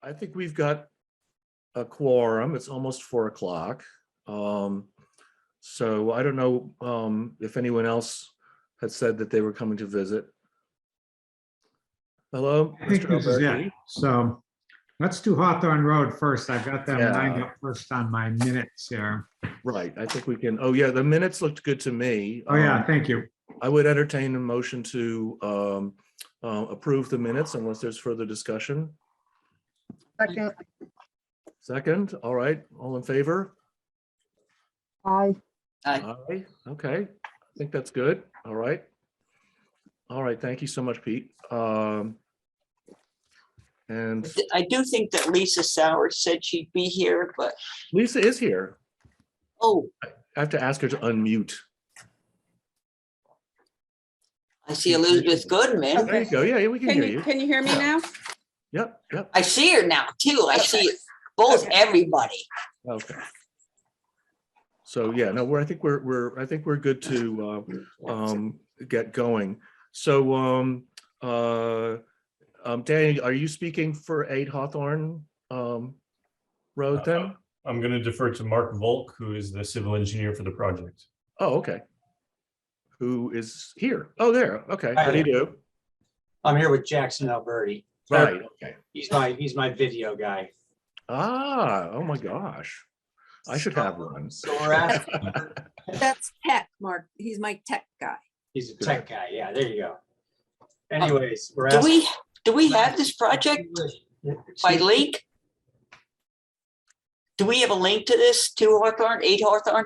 I think we've got a quorum. It's almost 4 o'clock. So I don't know if anyone else had said that they were coming to visit. Hello, I think Mr. this is it. Alberti. So let's do Hawthorne Road first. I've got them Yeah. lined up first on my minutes here. Right, I think we can, oh yeah, the minutes looked good to me. Oh, yeah, thank you. I would entertain a motion to approve the minutes unless there's further discussion. Second. Second, all right, all in favor? Aye. Aye, okay, I think that's good, all right. All right, thank you so much, Pete. And I do think that Lisa Sauer said she'd be here, but, Lisa is here. oh, I have to ask her to unmute. I see Elizabeth Goodman. There you go, yeah, we can hear you. Can you hear me now? Yep, yep, I see her now too. I see both, everybody. okay. So, yeah, no, I think we're good to get going. So, Danny, are you speaking for 8 Hawthorne Road then? I'm going to defer to Mark Volk, who is the civil engineer for the project. Oh, okay. Who is here? Oh, there. Okay. How do you do? I'm here with Jackson Alberti. Right. Okay. He's my video guy. Ah, oh my gosh. I should have one. So we're asking. That's tech, Mark. He's my tech guy. He's a tech guy. Yeah, there you go. Anyways, we're Do asking. we have this project by link? Do we have a link to this, to Hawthorne, 8 Hawthorne?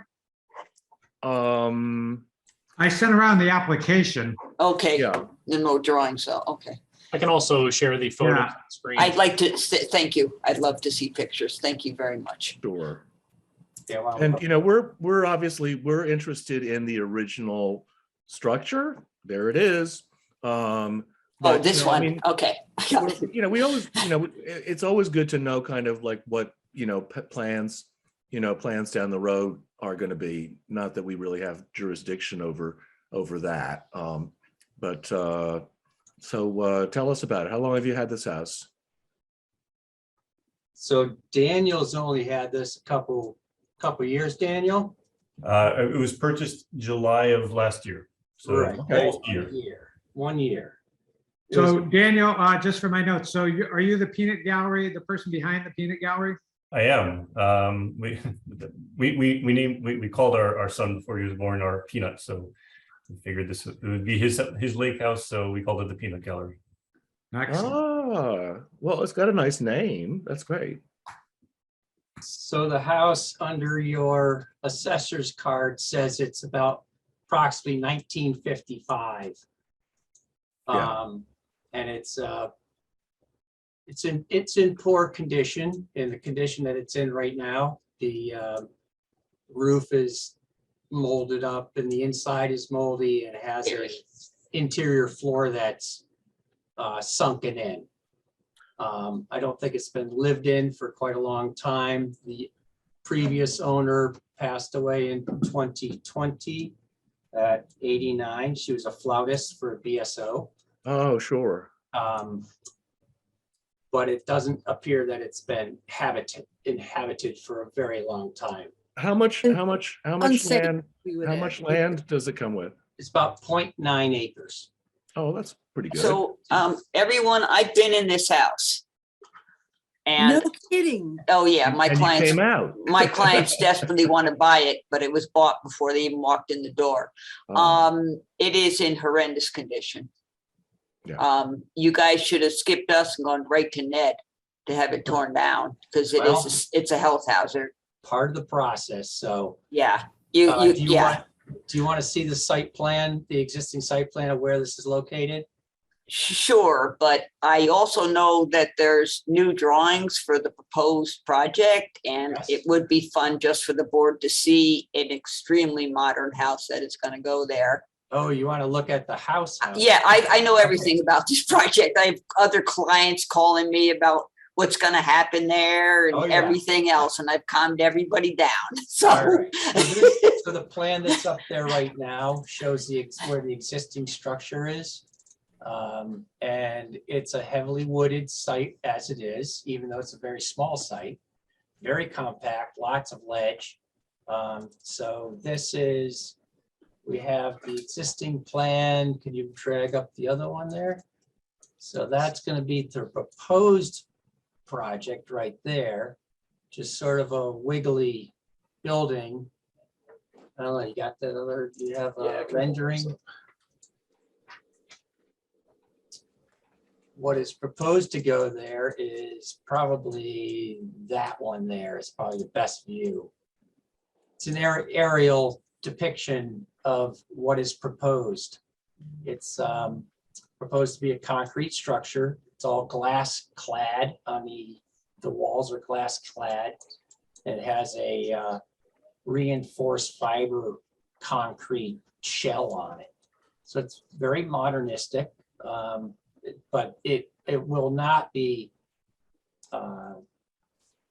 I sent around the application. Okay, Yeah. no drawing, so, okay. I can also share the photos Yeah. on the screen. I'd like to, thank you. I'd love to see pictures. Thank you very much. Sure. Yeah, well, And we're obviously interested in the original structure. There it is. Oh, But, this you know, I one, mean, okay. I got it. we always, it's always good to know kind of like what, plans down the road are going to be. Not that we really have jurisdiction over that. But so tell us about it. How long have you had this house? So Daniel's only had this a couple years, Daniel. It was purchased July of last year. So Right. almost a year. 1 year. It So was- Daniel, just for my notes, so are you the peanut gallery, the person behind the peanut gallery? I am. We called our son before he was born our Peanut, so we figured it would be his lake house, so we called it the Peanut Gallery. Excellent. Ah, well, it's got a nice name. That's great. So the house under your assessor's card says it's about approximately 1955. Yeah. And it's in poor condition, in the condition that it's in right now. The roof is molded up and the inside is moldy and has an interior floor that's sunken in. I don't think it's been lived in for quite a long time. The previous owner passed away in 2020 at 89. She was a flautist for a BSO. Oh, sure. But it doesn't appear that it's been inhabited for a very long time. How much Unsafe, land? we would How add. much land does it come with? It's about 0.9 acres. Oh, that's pretty good. So, everyone, I've been in this house. No And, kidding. oh yeah, my And you clients, came out. my clients desperately want to buy it, but it was bought before they even walked in the door. It is in horrendous condition. Yeah. You guys should have skipped us and gone right to Ned to have it torn down, because it's a health hazard. Part of the process, so. Yeah, Do yeah, you want to see the site plan, the existing site plan of where this is located? sure, but I also know that there's new drawings for the proposed project, and Yes. it would be fun just for the board to see an extremely modern house that is gonna go there. Oh, you want to look at the house? Yeah, I know everything about this project. I have other clients calling me about what's gonna happen there Oh, and yeah. everything else, and I've calmed everybody down, All so. right. So the plan that's up there right now shows where the existing structure is. And it's a heavily wooded site as it is, even though it's a very small site, very compact, lots of ledge. So this is, we have the existing plan. Can you drag up the other one there? So that's going to be the proposed project right there, just sort of a wiggly building. I don't know, you got that other, you have a rendering. What is proposed to go there is probably that one there is probably the best view. It's an aerial depiction of what is proposed. It's proposed to be a concrete structure. It's all glass clad on the walls are glass clad. It has a reinforced fiber concrete shell on it. So it's very modernistic. But it will not be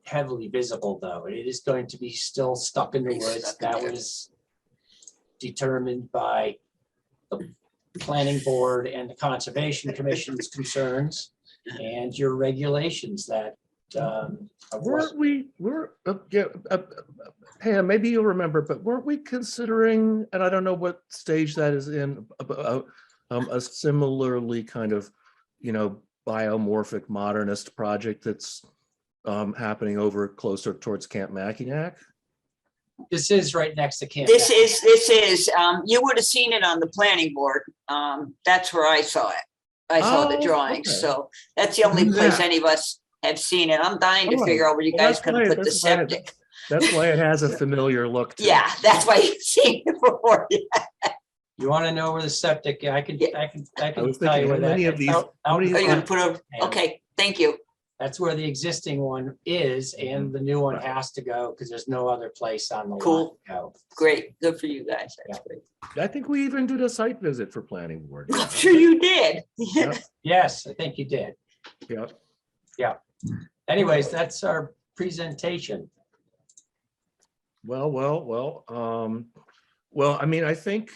heavily visible, though. It is going to be still stuck in the woods. That was determined by the planning board and the conservation commission's concerns and your regulations that Pam, maybe you'll remember, but weren't we considering, and I don't know what stage that is in, a similarly kind of, biomorphic modernist project that's happening over closer towards Camp Mackinac? this is right next to Camp. This is, you would have seen it on the planning board. That's where I saw it. I saw the Oh, drawings, okay. so that's the only Who's place that? any of us have seen it. I'm dying to Oh, figure out where you well, guys that's gonna why- put the that's why- septic. That's why it has a familiar look to it. Yeah, that's why you've seen it before. You want to know where the septic, I can I tell was you thinking, where how that. many of these- out- how many Are you gonna of put a, okay, thank you. That's where the existing one is, and the new one Right. has to go because there's no other place on the lot Cool. to go. Great, good for you guys. That's Yeah. great. I think we even did a site visit for planning board. I'm sure you did. Yeah, Yes, I think you did. yeah. Anyways, that's our presentation. Well, I mean, I think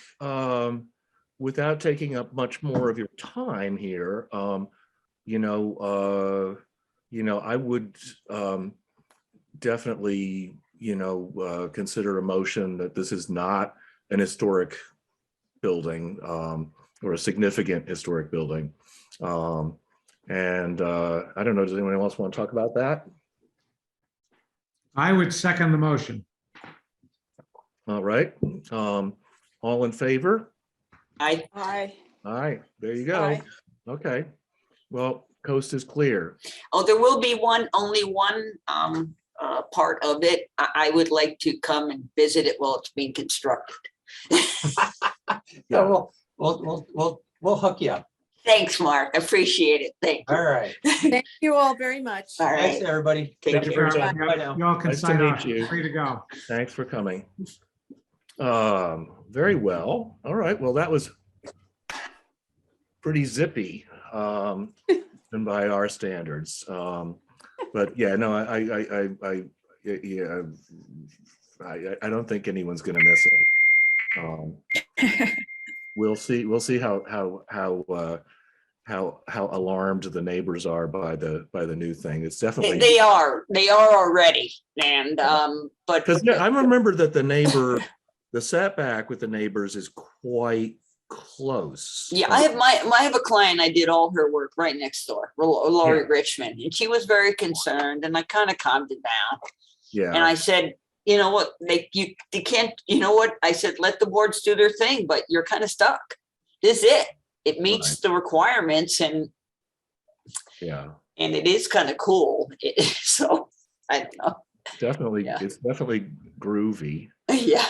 without taking up much more of your time here, I would definitely, consider a motion that this is not an historic building or a significant historic building. And I don't know, does anyone else want to talk about that? I would second the motion. All right, all in favor? I, Aye. All right, there you go. Aye. Okay, well, coast is clear. there will be only one part of it. I would like to come and visit it while it's being constructed. So we'll hook you up. Thanks, Mark. I appreciate it. Thank you. All right. Thank you all very much. All Thanks, right. everybody. Take Thank you care. for your time. Bye now. Y'all can Nice to sign meet off. you. Free to go. Thanks for coming. Very well. All right, well, that was pretty zippy, and by our standards. But yeah, no, I don't think anyone's gonna miss it. We'll see how alarmed the neighbors are by the new thing. It's definitely. They are already. And, but. Because I remember that the setback with the neighbors is quite close. Yeah, I have a client, I did all her work right next door, Lori Richmond, and she was very concerned, and I kind of calmed it down. And Yeah, I said, you know what, you can't, you know what, I said, let the boards do their thing, but you're kind of stuck. This is it. It meets Right. the requirements, and yeah, it is kind of cool. So, I don't know. definitely, it's definitely groovy. Yeah,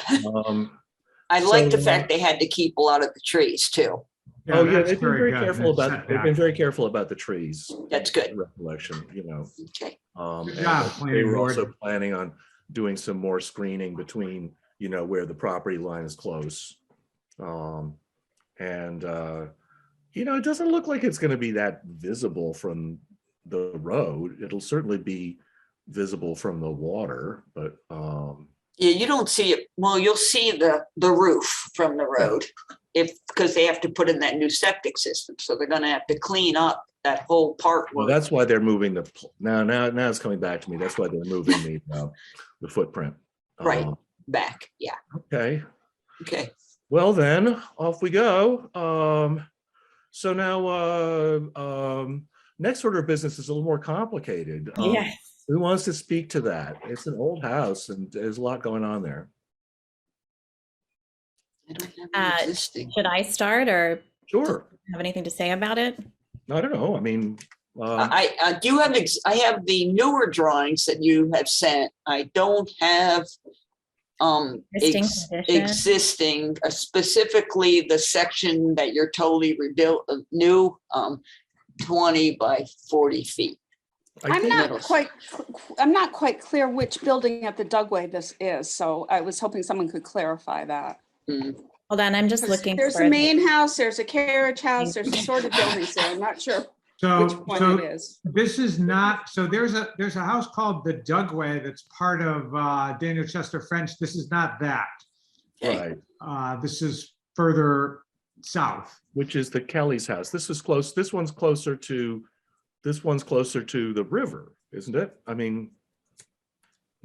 I So, like the fact they had to keep a lot of the trees too. Oh, yeah, that's they've been very good. careful It's about, they've setback. been very careful about the trees. That's good. Recollection, Okay. Good and job, they planning were board. also planning on doing some more screening between, where the property line is close. It doesn't look like it's gonna be that visible from the road. It'll certainly be visible from the water, but, Yeah, you don't see it. Well, you'll see the roof from the road. because they have to put in that new septic system, so they're gonna have to clean up that whole part. Well, where- that's why they're moving now it's coming back to me. That's why they're moving the footprint. Right. Back, yeah, Okay. okay. Well, then, off we go. So now, next order of business is a little more complicated. Yes. Who wants to speak to that? It's an old house and there's a lot going on there. I don't have any Uh, existing. Should I start or Sure. have anything to say about it? I don't know. I mean, I do have, I have the newer drawings that you have sent. I don't have Existing condition? existing, specifically the section that you're totally rebuilt, new, 20 by 40 feet. I I'm think- not quite clear which building at the Dugway this is, so I was hoping someone could clarify that. Mm. Hold on, I'm just looking. There's for a it. main house, there's a carriage house, there's a sort of buildings there. I'm not sure which So, one so it is. this is not, so there's a house called the Dugway that's part of Daniel Chester French. This is not that. Okay. Right, This is further south. which is the Kelly's house. This is close. This one's closer to the river, isn't it? I mean.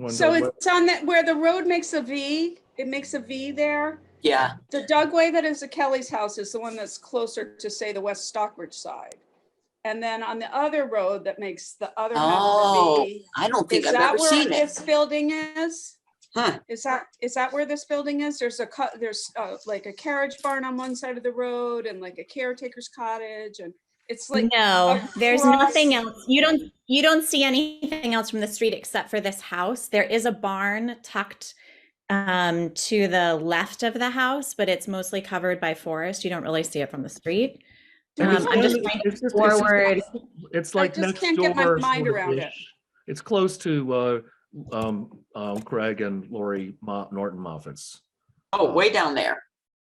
So it's on that, where the road makes a V, it makes a V there. Yeah, The Dugway that is the Kelly's house is the one that's closer to, say, the West Stockbridge side. And then on the other road that makes the other half of oh, the V, I don't think is I've that ever where seen it. this building is? Huh. Is that where this building is? There's like a carriage barn on one side of the road and like a caretaker's cottage, and it's like. No, there's across- nothing else. You don't see anything else from the street except for this house. There is a barn tucked to the left of the house, but it's mostly covered by forest. You don't really see it from the street. I'm just going forward. It's like just next can't get my door, mind sort of around it. ish. It's close to Craig and Lori Norton Moffat's. Oh, way down there.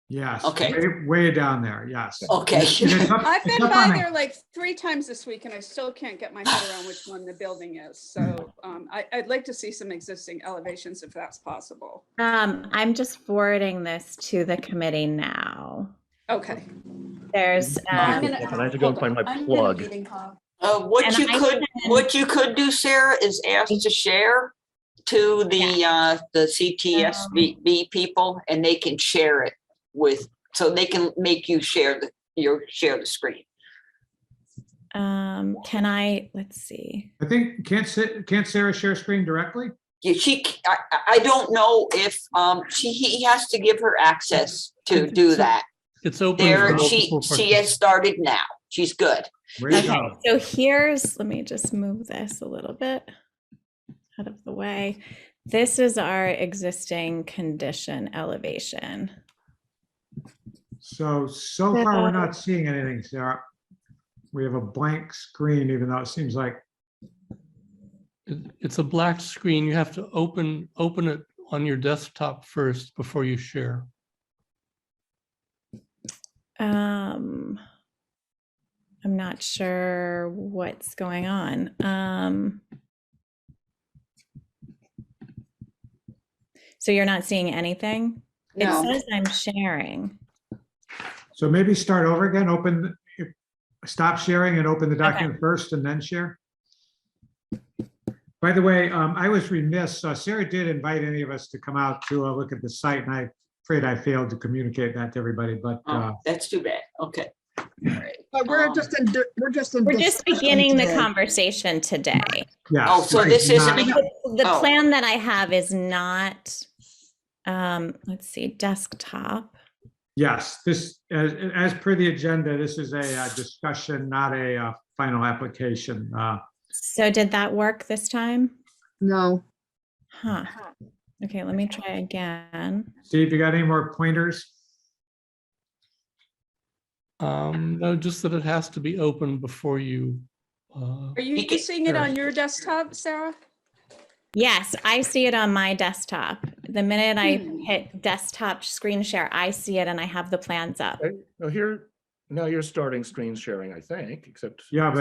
Yes. Okay. Way down there, yes. Okay. And it's up- I've it's been up by on a- there like 3 times this week and I still can't get my head around which one the building is. So I'd like to see some existing elevations if that's possible. I'm just forwarding this to the committee now. Okay. There's I'm in a- And I have to go hold find on. my I'm in a plug. meeting call. What And you I could, can- what you could do, Sarah, is ask to share to the CTSB people, and they can share it with, so they can make you share the screen. Can I, let's see. I think, can't Sarah share screen directly? Yeah, I don't know if, he has to give her access to do that. It's open. There, for she multiple has started now. She's good. Way to Okay, go. so here's, let me just move this a little bit out of the way. This is our existing condition elevation. So far, we're not seeing anything, Sarah. We have a blank screen, even though it seems like, It's a black screen. You have to open it on your desktop first before you share. I'm not sure what's going on. So you're not seeing anything? No. It says I'm sharing. so maybe start over again, stop sharing and open the document first and then share. By the way, I was remiss, Sarah did invite any of us to come out to look at the site, and I'm afraid I failed to communicate that to everybody, but Oh, that's too bad. Okay. All right. But we're just We're just discussion beginning the today. conversation today. yeah. Oh, so this isn't, The Oh. plan that I have is not, let's see, desktop. Yes, this, as per the agenda, this is a discussion, not a final application. So did that work this time? No. Huh. Okay, let me try again. Steve, you got any more pointers? No, just that it has to be open before you. Are you seeing it on your desktop, Sarah? Yes, I see it on my desktop. The minute I hit desktop screen share, I see it and I have the plans up. Okay, now you're starting screen sharing, I think, except. Yeah,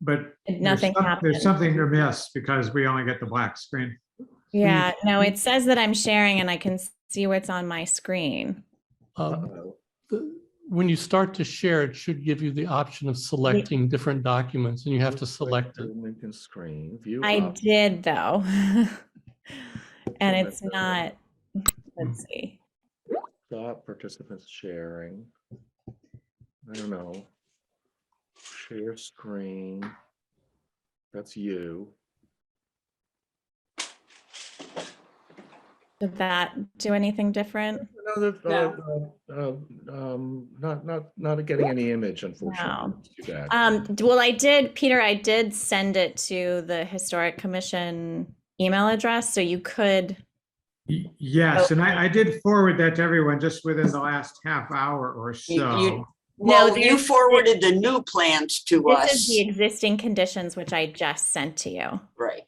but Nothing happened. there's something amiss because we only get the black screen. Yeah, no, it says that I'm sharing and I can see what's on my screen. Uh-oh. when you start to share, it should give you the option of selecting different documents, and you have to select it. Lincoln screen, view. I options. did though. And it's Document not, let's see. Stop participants sharing. I don't know. Share screen. That's you. Did that do anything different? Not getting any image, unfortunately. No. It's too bad. Well, I did, Peter, I did send it to the Historic Commission email address, so you could. Yes, and I did forward that to everyone just within the last half hour or so. Well, you there's- forwarded the new plans to This is us. the existing conditions, which I just sent to you. Right,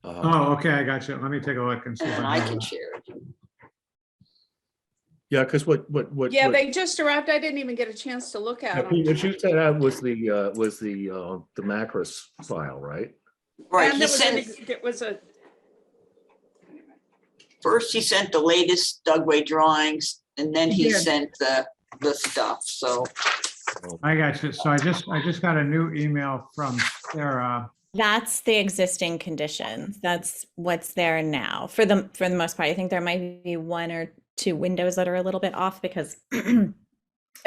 Oh, okay, I got you. Let me take a look and see. if and I have can that. share it. Yeah, because what Yeah, what- they just arrived. I didn't even get a chance to look yeah, at Pete, them. what you sent out was the macros file, right? Right, And he there was sent, a, first he sent the latest Dugway drawings, and then he Yeah. sent the stuff, so. I got you. So I just got a new email from Sarah. That's the existing conditions. That's what's there now for the most part. I think there might be one or two windows that are a little bit off because an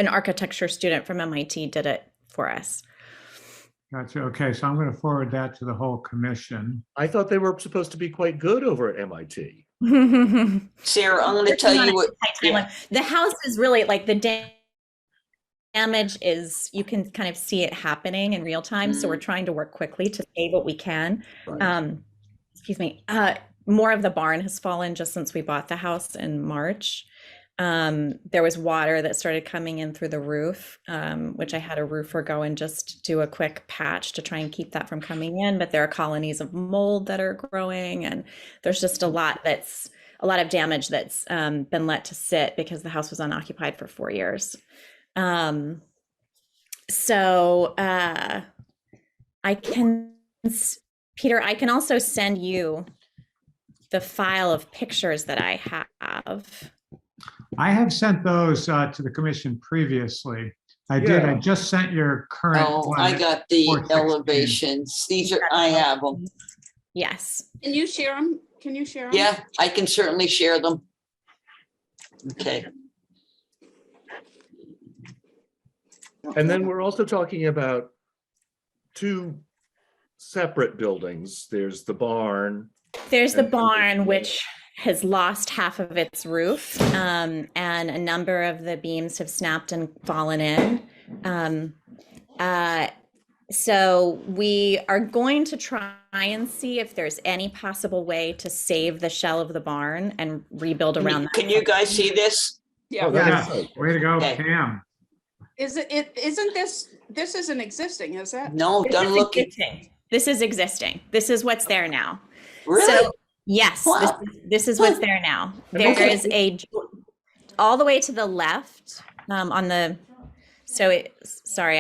architecture student from MIT did it for us. Gotcha. Okay, so I'm going to forward that to the whole commission. I thought they were supposed to be quite good over at MIT. Sarah, I'm gonna tell you what, yeah. The house is really like the damage is, you can kind of see it happening in real time. So we're trying to work quickly to save what we can. Right. Excuse me. More of the barn has fallen just since we bought the house in March. There was water that started coming in through the roof, which I had a roofer go and just do a quick patch to try and keep that from coming in. But there are colonies of mold that are growing, and there's just a lot of damage that's been let to sit because the house was unoccupied for 4 years. Peter, I can also send you the file of pictures that I have. I have sent those to the commission previously. I did. I Yeah. just sent your current Oh, one. I got the 416. elevations. These are, I have them. Yes. can you share them? Can you share them? Yeah, I can certainly share them. Okay, And then we're also talking about two separate buildings. There's the barn. There's the And- barn, which has lost half of its roof, and a number of the beams have snapped and fallen in. So we are going to try and see if there's any possible way to save the shell of the barn and rebuild around that. can you guys see this? Yeah. that Yeah, is so- way to go, Okay. Pam. Isn't this isn't existing, is it? No, This done is looking, existing. This is existing. This is what's there now. really? So, yes, Wow. this is what's there now. There Okay. is all the way to the left on the, sorry,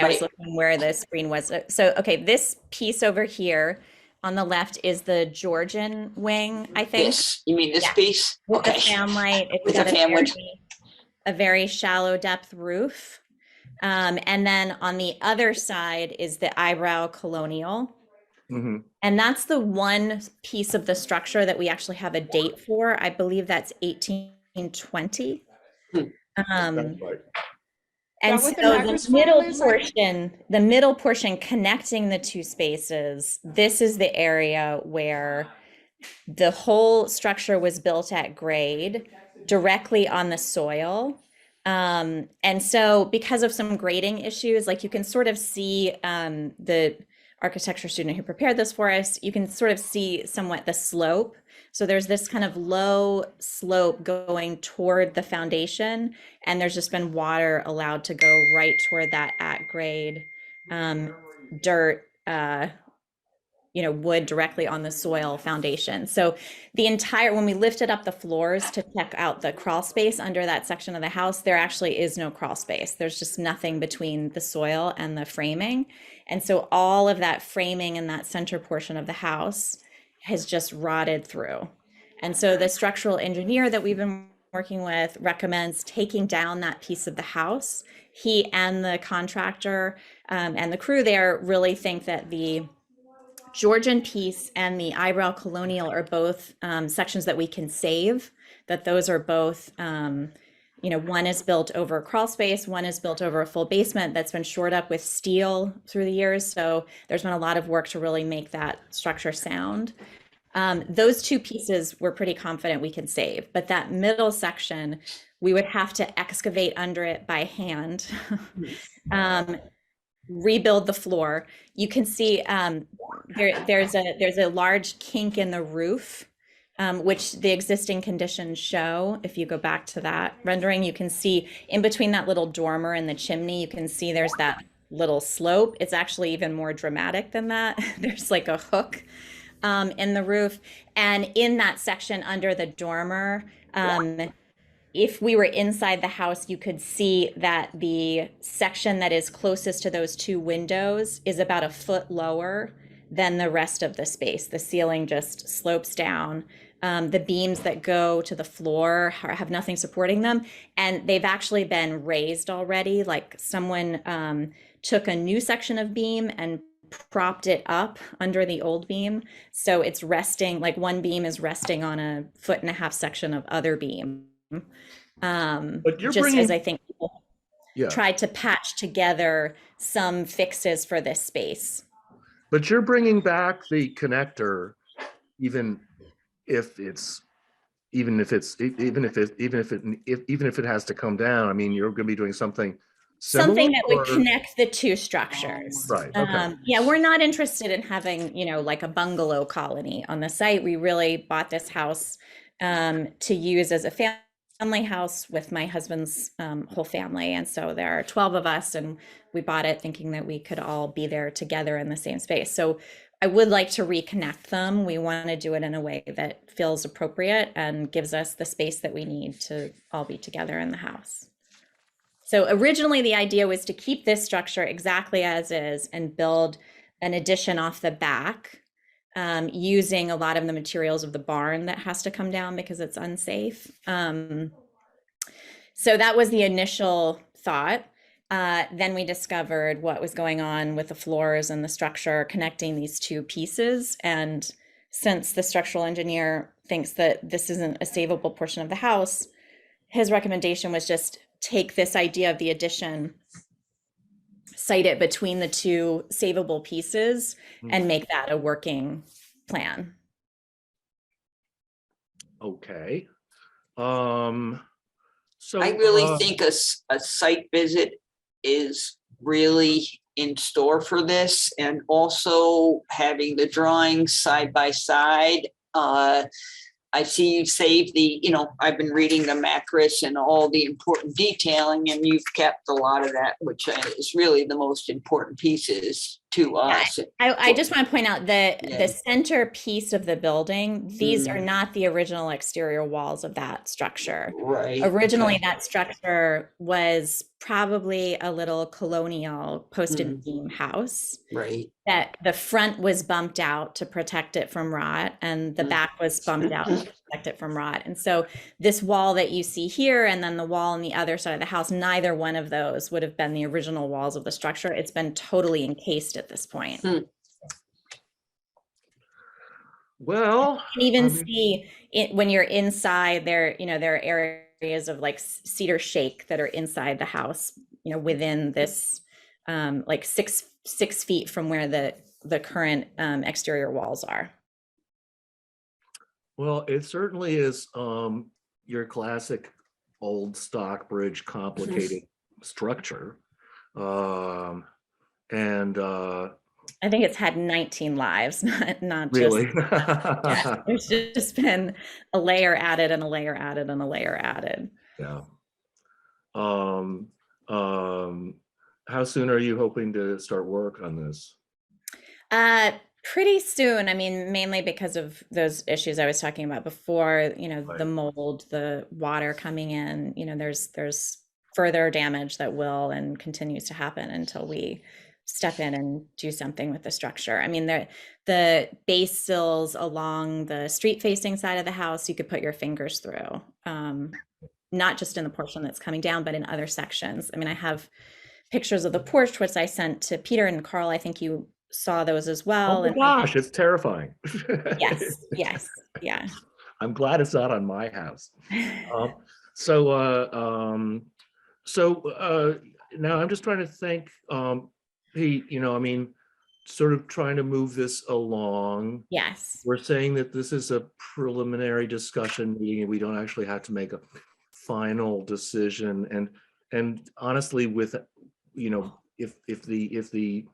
I was Right. looking where the screen was. So, okay, this piece over here on the left is the Georgian wing, I think. This, you mean this Yeah. piece? With the Okay, fan light. It's With got the fan light. a very shallow depth roof. And then on the other side is the eyebrow colonial. Mhm. And that's the one piece of the structure that we actually have a date for. I believe that's 1820. Hmm. Um, That's right. and Is that what the so Magnus the middle file is? portion connecting the two spaces, this is the area where the whole structure was built at grade directly on the soil. And so because of some grading issues, like you can sort of see the architecture student who prepared this for us, you can sort of see somewhat the slope. So there's this kind of low slope going toward the foundation, and there's just been water allowed to go right toward that at grade dirt, wood directly on the soil foundation. So the entire, when we lifted up the floors to check out the crawl space under that section of the house, there actually is no crawl space. There's just nothing between the soil and the framing. And so all of that framing in that center portion of the house has just rotted through. And so the structural engineer that we've been working with recommends taking down that piece of the house. He and the contractor and the crew there really think that the Georgian piece and the eyebrow colonial are both sections that we can save, that those are both, one is built over a crawl space, one is built over a full basement that's been shored up with steel through the years. So there's been a lot of work to really make that structure sound. Those two pieces we're pretty confident we can save, but that middle section, we would have to excavate under it by hand. Rebuild the floor. You can see there's a large kink in the roof, which the existing conditions show. If you go back to that rendering, you can see in between that little dormer and the chimney, you can see there's that little slope. It's actually even more dramatic than that. There's like a hook in the roof. And in that section under the dormer, if we were inside the house, you could see that the section that is closest to those two windows is about a foot lower than the rest of the space. The ceiling just slopes down. The beams that go to the floor have nothing supporting them. And they've actually been raised already. Like someone took a new section of beam and propped it up under the old beam. So it's resting, like one beam is resting on a 1.5 foot section of other beam. But you're Just bringing, as I think people yeah, tried to patch together some fixes for this space. but you're bringing back the connector, even if it has to come down. I mean, you're going to be doing something similar, Something that would or- connect the two structures. Right, okay. Yeah, we're not interested in having, like a bungalow colony on the site. We really bought this house to use as a family house with my husband's whole family. And so there are 12 of us, and we bought it thinking that we could all be there together in the same space. So I would like to reconnect them. We want to do it in a way that feels appropriate and gives us the space that we need to all be together in the house. So originally the idea was to keep this structure exactly as is and build an addition off the back, using a lot of the materials of the barn that has to come down because it's unsafe. So that was the initial thought. Then we discovered what was going on with the floors and the structure connecting these two pieces. And since the structural engineer thinks that this isn't a savable portion of the house, his recommendation was just take this idea of the addition, site it between the two savable pieces, and make that a working plan. Okay. So I really think a site visit is really in store for this, and also having the drawings side by side. I see you've saved I've been reading the macros and all the important detailing, and you've kept a lot of that, which is really the most important pieces to us. I just want to point out that the center piece of the building, these are not the original exterior walls of that structure. Right. Originally, Okay. that structure was probably a little colonial posted beam house. Right. That the front was bumped out to protect it from rot, and the back was bumped out to protect it from rot. And so this wall that you see here, and then the wall on the other side of the house, neither one of those would have been the original walls of the structure. It's been totally encased at this point. well, You can even see it when you're inside there, there are areas of like cedar shake that are inside the house, within this like six feet from where the current exterior walls are. well, it certainly is your classic old Stockbridge complicated structure. And I think it's had 19 lives, not really, just, yeah, there's just been a layer added and a layer added and a layer added. yeah. How soon are you hoping to start work on this? Pretty soon. I mean, mainly because of those issues I was talking about before, Right. the mold, the water coming in, there's further damage that will and continues to happen until we step in and do something with the structure. I mean, the base sills along the street facing side of the house, you could put your fingers through. Not just in the portion that's coming down, but in other sections. I mean, I have pictures of the porch, which I sent to Peter and Carl. I think you saw those as well. Oh my And gosh, it's terrifying. yes, yes, yeah. I'm glad it's not on my house. Now I'm just trying to think, Pete, I mean, sort of trying to move this along. Yes. We're saying that this is a preliminary discussion meeting and we don't actually have to make a final decision. And honestly, with, if the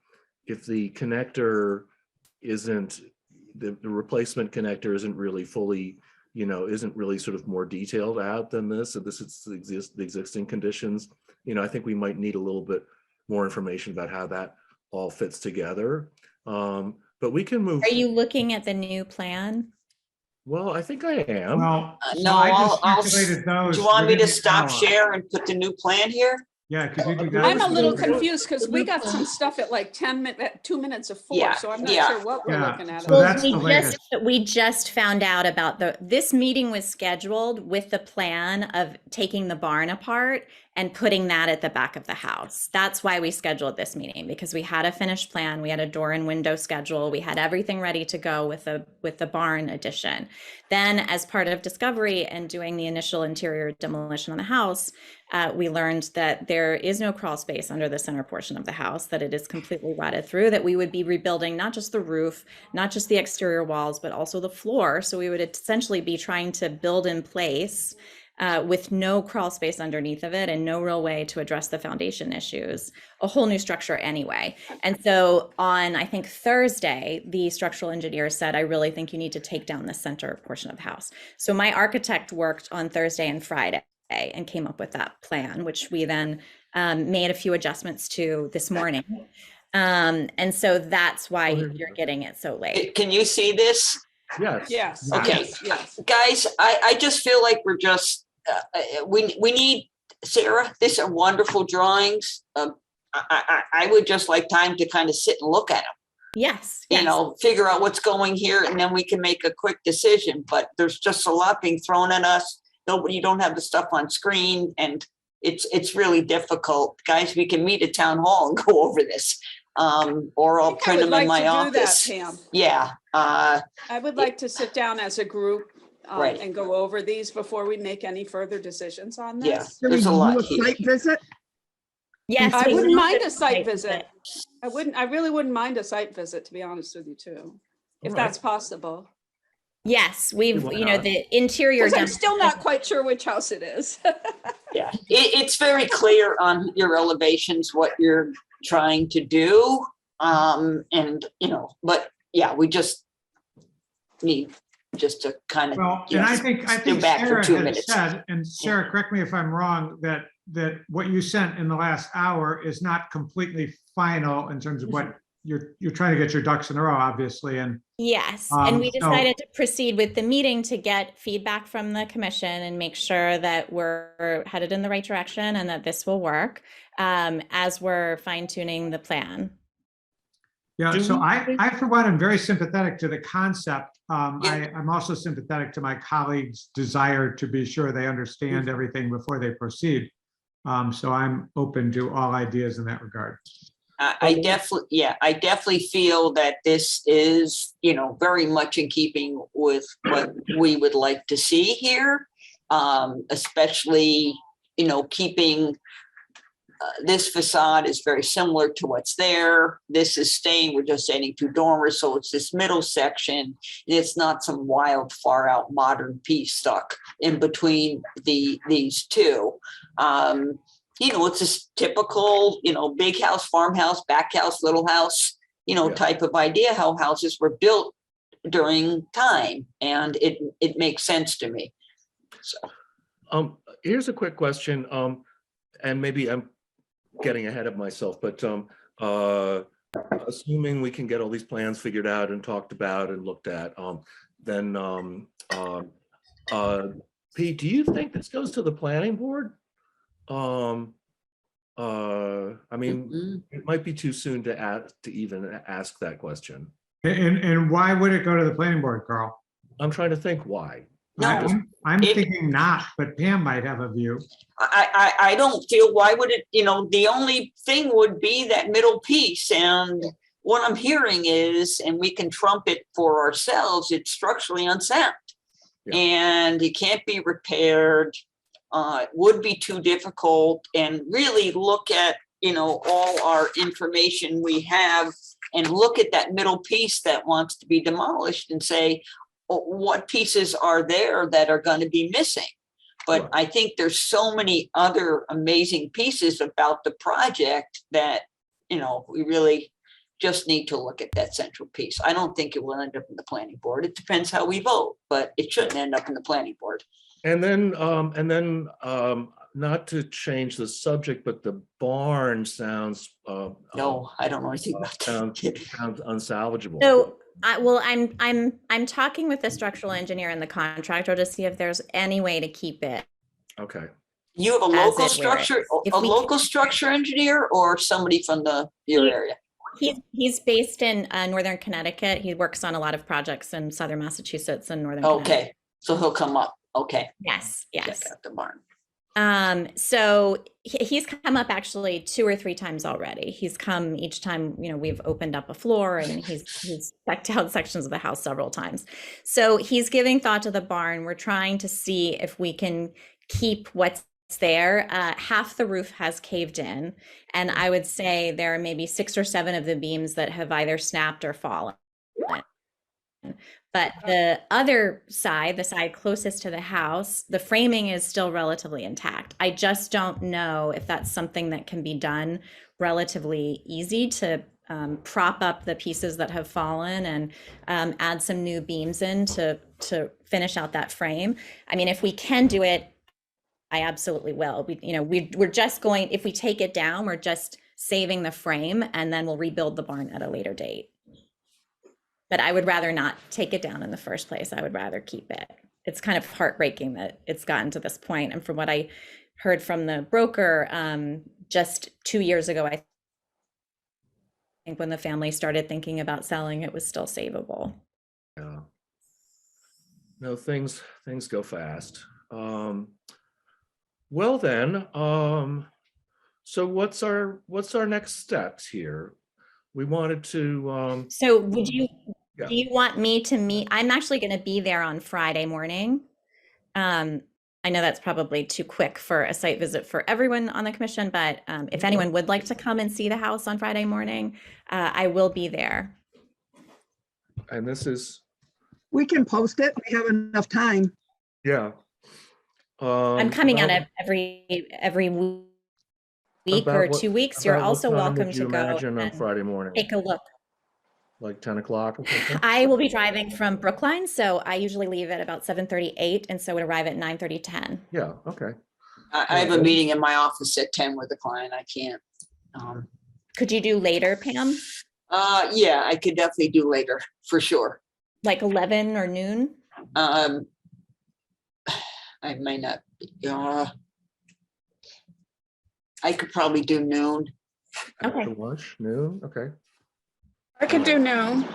connector isn't, the replacement connector isn't really fully, isn't really sort of more detailed out than this, and this is the existing conditions, I think we might need a little bit more information about how that all fits together. But we can move. Are you looking at the new plan? Well, I think I am. Well, so No, I just I'll circulated those. Do you want me to within the stop hour. share and put the new plan here? Yeah, could you do that? I'm a little Well, confused because we got some stuff at like 2 minutes of 4, Yeah, so I'm not yeah. sure what we're Yeah, looking at. so that's the we latest. just found out about this meeting was scheduled with the plan of taking the barn apart and putting that at the back of the house. That's why we scheduled this meeting, because we had a finished plan, we had a door and window schedule, we had everything ready to go with the barn addition. Then, as part of discovery and doing the initial interior demolition on the house, we learned that there is no crawl space under the center portion of the house, that it is completely rotted through, that we would be rebuilding not just the roof, not just the exterior walls, but also the floor. So we would essentially be trying to build in place with no crawl space underneath of it and no real way to address the foundation issues, a whole new structure anyway. And so on, I think Thursday, the structural engineer said, I really think you need to take down the center portion of the house. So my architect worked on Thursday and Friday and came up with that plan, which we then made a few adjustments to this morning. And so that's why you're getting it so late. Can you see this? Yes. Yes. Okay. Yes, yes. Guys, I just feel like we're just, we need, Sarah, these are wonderful drawings. I would just like time to kind of sit and look at them, Yes. Yes. figure out what's going here, and then we can make a quick decision. But there's just a lot being thrown at us. You don't have the stuff on screen, and it's really difficult. Guys, we can meet at town hall and go over this. Or I'll print them in my office. Pam. Yeah. I would like to sit down as a group Right. and go over these before we make any further decisions on this. Yeah, there's a lot here. Site visit? Yes. I we wouldn't will mind do a site visit. I really wouldn't mind a site visit, to be honest with you too, if All right. that's possible. Yes, we've, Why you know, not? the interior. Because I'm still not quite sure which house it is. Yeah, it's very clear on your elevations what you're trying to do. And, but yeah, we just need just to kind of. Well, and I think back for Sarah 2 had minutes. said, and Sarah, correct me if I'm wrong, that what you sent in the last hour is not completely final in terms of what you're trying to get your ducks in a row, obviously, and Yes, and we so- decided to proceed with the meeting to get feedback from the commission and make sure that we're headed in the right direction and that this will work as we're fine tuning the plan. Yeah, Do so we I, for one, am very sympathetic to the concept. Yeah. I'm also sympathetic to my colleagues' desire to be sure they understand everything before they proceed. So I'm open to all ideas in that regard. I definitely feel that this is, very much in keeping with what we would like to see here. Especially, keeping this facade is very similar to what's there. This is staying, we're just adding 2 dormers. So it's this middle section. It's not some wild, far out modern piece stuck in between these two. It's this typical, big house, farmhouse, back house, little house, Yeah. type of idea how houses were built during time. And it makes sense to me. So. Here's a quick question, and maybe I'm getting ahead of myself, but assuming we can get all these plans figured out and talked about and looked at, then Pete, do you think this goes to the planning board? I mean, Mhm. it might be too soon to even ask that question. And why would it go to the planning board, Carl? I'm trying to think why. No, I'm if- thinking not, but Pam might have a view. I don't feel, why would it, the only thing would be that middle piece. And what I'm hearing is, and we can trump it for ourselves, it's structurally unsound. Yeah. And it can't be repaired. It would be too difficult, and really look at, all our information we have and look at that middle piece that wants to be demolished and say, what pieces are there that are going to be missing? But Right. I think there's so many other amazing pieces about the project that, we really just need to look at that central piece. I don't think it will end up in the planning board. It depends how we vote, but it shouldn't end up in the planning board. And then, not to change the subject, but the barn sounds. No, I don't know anything about Sounds that. unsalvageable. So I'm talking with the structural engineer and the contractor to see if there's any way to keep it. Okay. You have a As local it were. structure, If a we local structure engineer, or somebody from your He- area? He's based in Northern Connecticut. He works on a lot of projects in Southern Massachusetts and Northern Connecticut. Okay, so he'll come up. Okay. Yes, yes. Check out the barn. So he's come up actually 2 or 3 times already. He's come each time, we've opened up a floor, and he's checked out sections of the house several times. So he's giving thought to the barn. We're trying to see if we can keep what's there. Half the roof has caved in, and I would say there are maybe 6 or 7 of the beams that have either snapped or fallen. But the other side, the side closest to the house, the framing is still relatively intact. I just don't know if that's something that can be done relatively easy to prop up the pieces that have fallen and add some new beams in to finish out that frame. I mean, if we can do it, I absolutely will. We're just going, if we take it down, we're just saving the frame, and then we'll rebuild the barn at a later date. But I would rather not take it down in the first place. I would rather keep it. It's kind of heartbreaking that it's gotten to this point. And from what I heard from the broker, just 2 years ago, I think when the family started thinking about selling, it was still savable. Yeah. No, things go fast. Well then, so what's our next steps here? We wanted to. So would you, Yeah. do you want me to meet? I'm actually going to be there on Friday morning. I know that's probably too quick for a site visit for everyone on the commission, but if anyone would like to come and see the house on Friday morning, I will be there. And this is, We can post it. We have enough time. yeah. I'm coming out about- of every week about or what- 2 weeks. You're about what also time welcome would to you go imagine on and Friday morning, take a look. like 10 o'clock or something? I will be driving from Brookline, so I usually leave at about 7:38, and so would arrive at 9:30, 10. Yeah, okay. I have a meeting in my office at 10 with a client. I can't. Could you do later, Pam? Yeah, I could definitely do later for sure. Like 11 or noon? I may not. I could probably do noon. Okay. After lunch, noon, okay. I could do noon.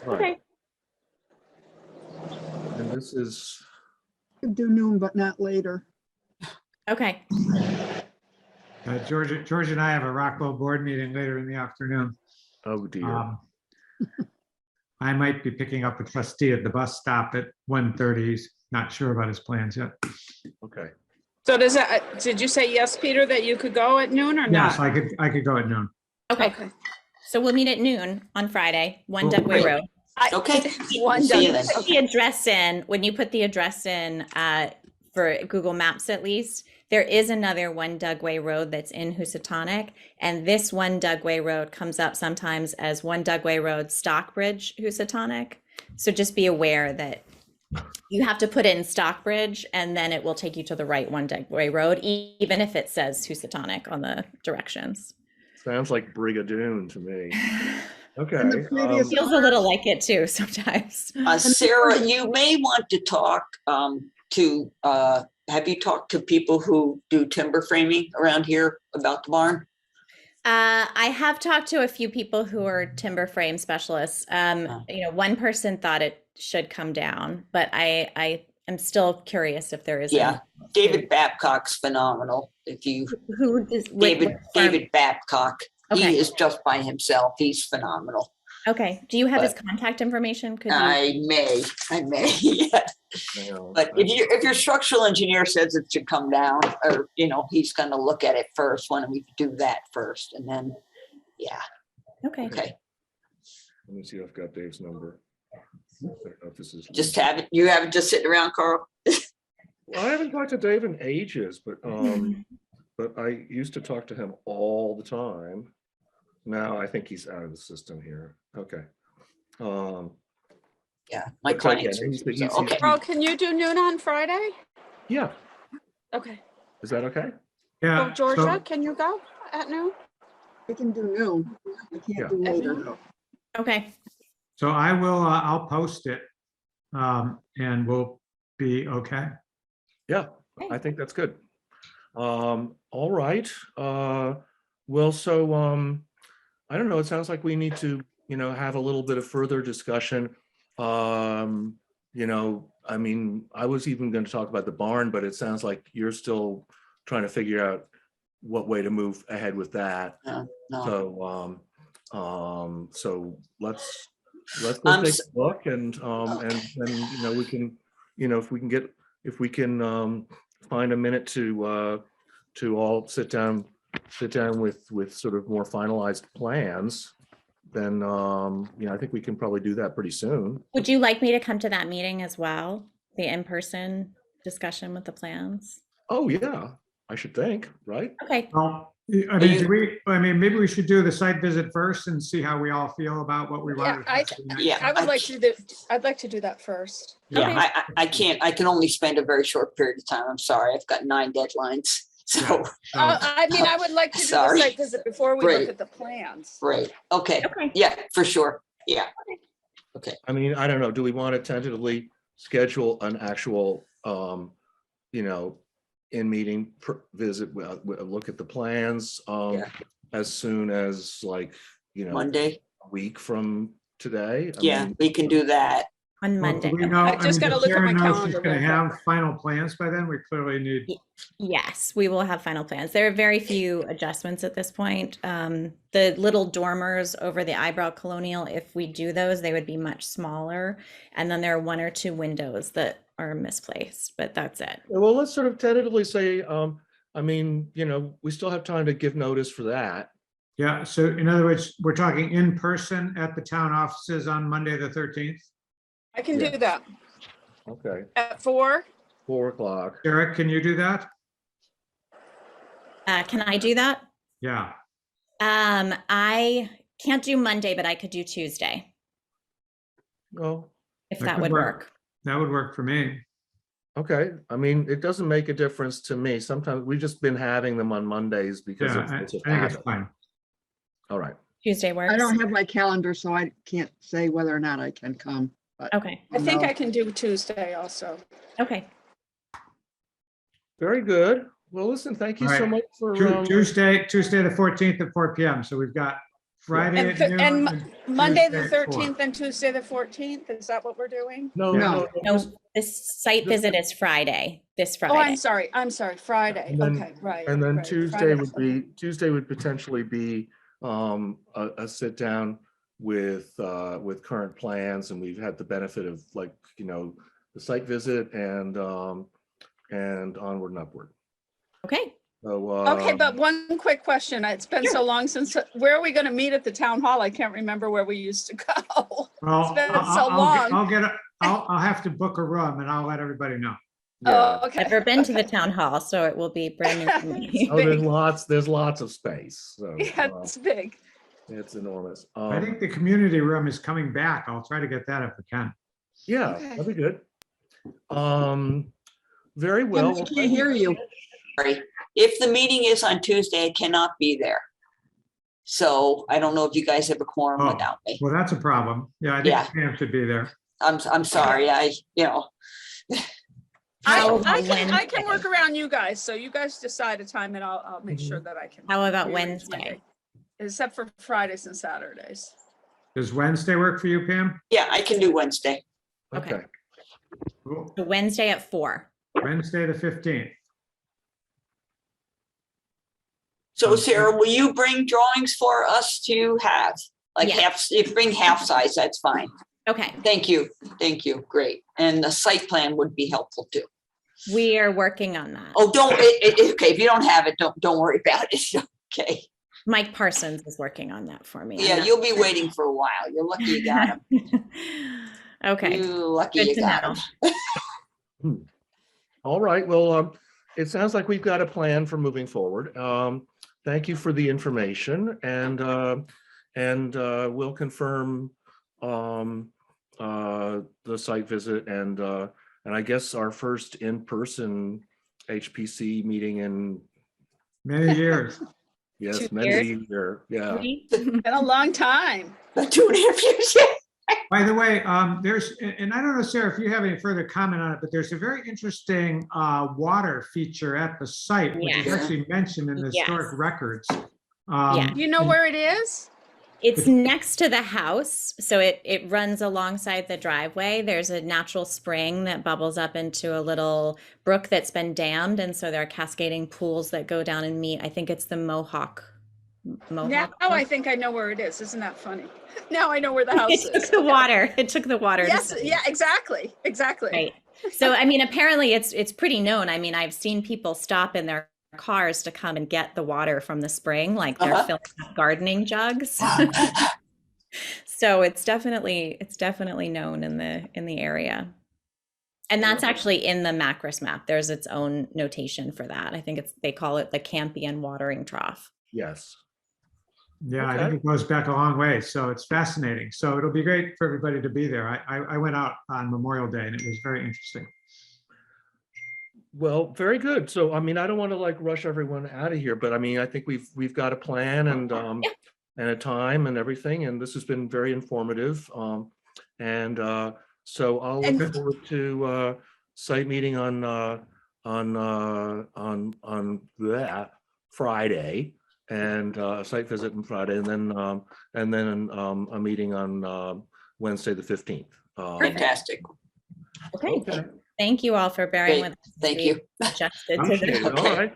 Right. Okay. And this is, Could do noon, but not later. Okay. George and I have a Rockwell board meeting later in the afternoon. oh dear. I might be picking up a trustee at the bus stop at 1:30. He's not sure about his plans yet. Okay. So did you say yes, Peter, that you could go at noon or Yes, not? I could go at noon. Okay. So we'll meet at noon on Friday, 1 Dugway great. Road. Okay. One See you done. then. Put the address in, when you put the address in, for Google Maps at least, there is another 1 Dugway Road that's in Housatonic, and this 1 Dugway Road comes up sometimes as 1 Dugway Road, Stockbridge, Housatonic. So just be aware that you have to put it in Stockbridge, and then it will take you to the right 1 Dugway Road, even if it says Housatonic on the directions. Sounds like Brigadoon to me. Okay. And the previous- Feels a little like it too sometimes. Sarah, you may want to talk have you talked to people who do timber framing around here about the barn? I have talked to a few people who are timber frame specialists. One person thought it should come down, but I am still curious if there is. Yeah, David Babcock's phenomenal. If you, Who is David Babcock, Okay. he is just by himself. He's phenomenal. Okay. Do you have his But- contact information? Could you? I may, yeah. But if your structural engineer says it should come down, or, he's gonna look at it first, why don't we do that first, and then, yeah, Okay. okay. Let me see if I've got Dave's number. I don't know if this is. Just have it, you have it just sitting around, Carl? Well, I haven't talked to Dave in ages, but I used to talk to him all the time. Now I think he's out of the system here. Okay. Yeah, my Okay, clients. yeah, he's- he's- Okay, Carl, can you do noon on Friday? Yeah, Okay. is that okay? Yeah. Oh, Georgia, can you go at noon? I can do noon. I Yeah. can't do later. Okay. So I will, I'll post it. And we'll be okay. Yeah, I think that's good. All right. Well, so I don't know. It sounds like we need to, have a little bit of further discussion. I mean, I was even going to talk about the barn, but it sounds like you're still trying to figure out what way to move ahead with that. no, So let's go I'm take s- a look and we can, if we can find a minute to all sit down with sort of more finalized plans, then I think we can probably do that pretty soon. Would you like me to come to that meeting as well? The in-person discussion with the plans? Oh, yeah, I should think, right? Okay. Well, you- maybe we should do the site visit first and see how we all feel about what we Yeah, want. Yeah. I would like to do, I'd like to do that first. yeah, Okay. I can only spend a very short period of time. I'm sorry, I've got 9 deadlines, so, I mean, I would like to do the Sorry. site visit before we Right. look at the plans. right, okay, Okay. yeah, for sure, yeah. I mean, I don't know, do we want to tentatively schedule an actual, in-meeting visit, look at the plans Yeah. as soon as Monday, a week from today? I yeah, mean, we can do that. On Well, Monday. do we Okay. know- I just mean, gotta does look at Karen my know if she's calendar gonna real quick. have final plans by then. We clearly need. Yes, we will have final plans. There are very few adjustments at this point. The little dormers over the eyebrow colonial, if we do those, they would be much smaller. And then there are 1 or 2 windows that are misplaced, but that's it. Well, let's sort of tentatively say, we still have time to give notice for that. Yeah, so in other words, we're talking in person at the town offices on Monday, the 13th. I can Yeah. do that Okay, at 4. 4:00. Eric, can you do that? Can I do that? Yeah, I can't do Monday, but I could do Tuesday, Oh, if That that could would work. work. that would work for me. okay. I mean, it doesn't make a difference to me. Sometimes we've just been having them on Mondays because Yeah, it's a I think it's habit. fine. All right. Tuesday works? I don't have my calendar, so I can't say whether or not I can come. But Okay, I think No. I can do Tuesday also. okay. Very good. Well, listen, thank you All so right. much for. Tuesday, the 14th at 4 PM. So we've got Friday at And noon. Monday, the Tuesday at 4. 13th and Tuesday, the 14th, is that what we're doing? No, No. No, just- this site visit is Friday, this Oh, Friday. I'm sorry, Friday. And then- Okay, right. And then right, Tuesday Friday. would potentially be a sit down with current plans, and we've had the benefit of the site visit and onward and upward. Okay. So Okay, but one quick question. It's been so long since, where are we going to meet at the town hall? I can't remember where we used to go. Well, been so I'll have to book a room and I'll let everybody know. yeah. Oh, okay. Never been to the town hall, so it will be brand new to me. Oh, there's lots of space. So Yeah, it's big. it's enormous. I think the community room is coming back. I'll try to get that if we can. Yeah, Okay. that'd be good. Very well. I can't hear you. Sorry. If the meeting is on Tuesday, I cannot be there. So I don't know if you guys have a quorum Oh. without me. Well, that's a problem. Yeah, I Yeah. think Pam should be there. I'm sorry, I Wednesday? can work around you guys. So you guys decide a time and I'll make sure that I can. How about rearrange my Wednesday? day. except for Fridays and Saturdays. Does Wednesday work for you, Pam? Yeah, I can do Wednesday. Okay. Okay. Cool. So Wednesday at 4. Wednesday, the 15th. So Sarah, will you bring drawings for us to have? Like Yeah. if you bring half size, that's fine. Okay. Thank you. Thank you. Great. And the site plan would be helpful too. We are working on that. Oh, okay, if you don't have it, don't worry about it. Okay. Mike Parsons is working on that for me. I'm Yeah, not- you'll be waiting for a while. You're lucky you got him. Okay. You're lucky Good you to got know. him. All right, well, it sounds like we've got a plan for moving forward. Thank you for the information, and we'll confirm the site visit and I guess our first in-person HPC meeting in, Many years. yes, 2 many years. years, yeah. Been a long time. 2.5 years. Yeah. By the way, there's, and I don't know, Sarah, if you have any further comment on it, but there's a very interesting water feature at the site, which is Yes. actually mentioned in the historic Yes. records. Yeah. You know where it is? It's next to the house, so it runs alongside the driveway. There's a natural spring that bubbles up into a little brook that's been dammed, and so there are cascading pools that go down and meet. I think it's the Mohawk. Now I think I know where it is. Isn't that funny? Now I know where the house It is. took the water. It took the water. to Yes, see. yeah, exactly. Right. So I mean, apparently it's pretty known. I mean, I've seen people stop in their cars to come and get the water from the spring, like they're Uh-huh. filling up gardening jugs. So it's definitely known in the area. And that's actually in the Macris map. There's its own notation for that. I think they call it the Campion watering trough. Yes. Yeah, I Okay. think it goes back a long way, so it's fascinating. So it'll be great for everybody to be there. I went out on Memorial Day and it was very interesting. Well, very good. So, I mean, I don't want to like rush everyone out of here, but I mean, I think we've got a plan and a time and everything, and this has been very informative. So I'll And- look forward to site meeting on that Friday, and site visit on Friday, and then a meeting on Wednesday, the 15th. Fantastic. Okay. Thank you all for bearing Great. with us. Thank We you. adjusted to Okay, this. all right.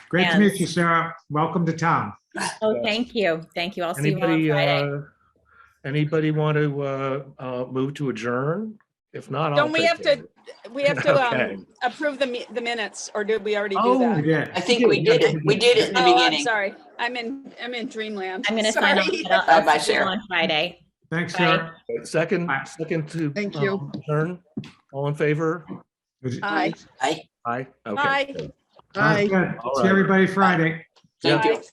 Great to And- meet you, Sarah. Welcome to town. Oh, thank you. Thank you. I'll see you all on Anybody, Friday. anybody want to move to adjourn? If not, I'll Don't we take have it. to Okay. approve the minutes, or did we already do Oh, that? Yeah. I think we did it. We did it in the Oh, I'm beginning. sorry. I'm in dreamland. I'm going to sign off. Sorry. But I'll Bye, see you Sarah. on Friday. Thanks, Bye. Sarah. Second Bye. to Thank you. adjourn. All in favor? Aye. Aye. Aye. Okay. Aye. good. Bye. Sounds good. All See right. everybody Friday. Thank you. Bye.